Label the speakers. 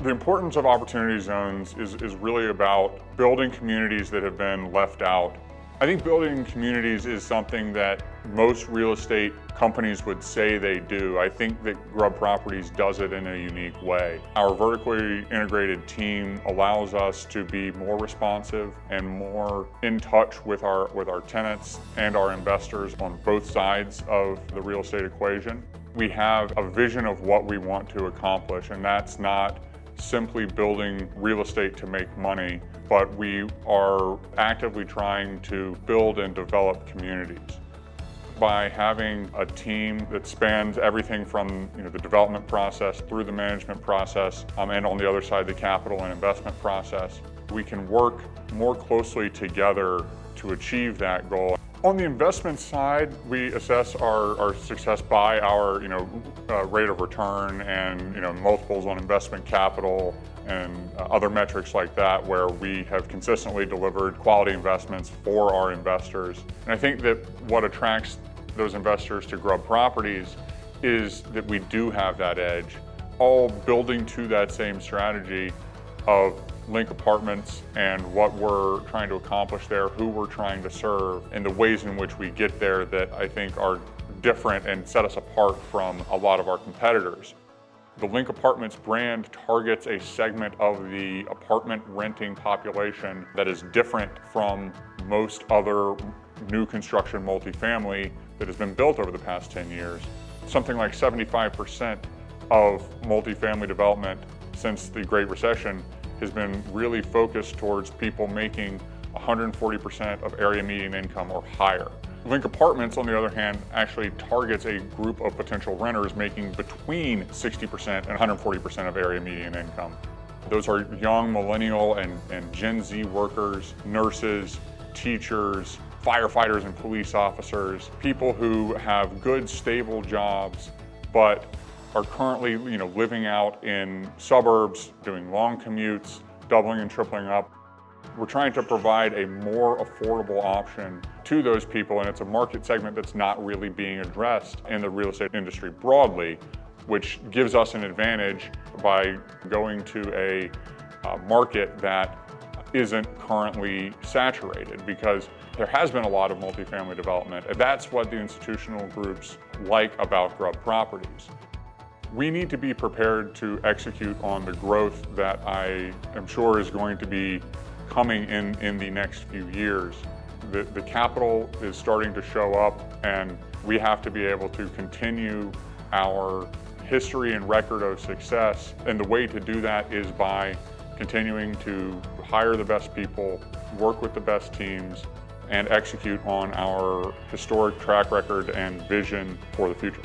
Speaker 1: The importance of opportunity zones is really about building communities that have been left out. I think building communities is something that most real estate companies would say they do. I think that Grubb Properties does it in a unique way. Our vertically integrated team allows us to be more responsive and more in touch with our tenants and our investors on both sides of the real estate equation. We have a vision of what we want to accomplish, and that's not simply building real estate to make money, but we are actively trying to build and develop communities. By having a team that spans everything from the development process through the management process, and on the other side the capital and investment process, we can work more closely together to achieve that goal. On the investment side, we assess our success by our rate of return and multiples on investment capital and other metrics like that, where we have consistently delivered quality investments for our investors. And I think that what attracts those investors to Grubb Properties is that we do have that edge, all building to that same strategy of Link Apartments and what we're trying to accomplish there, who we're trying to serve, and the ways in which we get there that I think are different and set us apart from a lot of our competitors. The Link Apartments brand targets a segment of the apartment renting population that is different from most other new construction multifamily that has been built over the past 10 years. Something like 75% of multifamily development since the Great Recession has been really focused towards people making 140% of area median income or higher. Link Apartments, on the other hand, actually targets a group of potential renters making between 60% and 140% of area median income. Those are young millennial and Gen Z workers, nurses, teachers, firefighters and police officers, people who have good, stable jobs, but are currently living out in suburbs, doing long commutes, doubling and tripling up. We're trying to provide a more affordable option to those people, and it's a market segment that's not really being addressed in the real estate industry broadly, which gives us an advantage by going to a market that isn't currently saturated, because there has been a lot of multifamily development, and that's what the institutional groups like about Grubb Properties. We need to be prepared to execute on the growth that I am sure is going to be coming in the next few years. The capital is starting to show up, and we have to be able to continue our history and record of success. And the way to do that is by continuing to hire the best people, work with the best teams, and execute on our historic track record and vision for the future.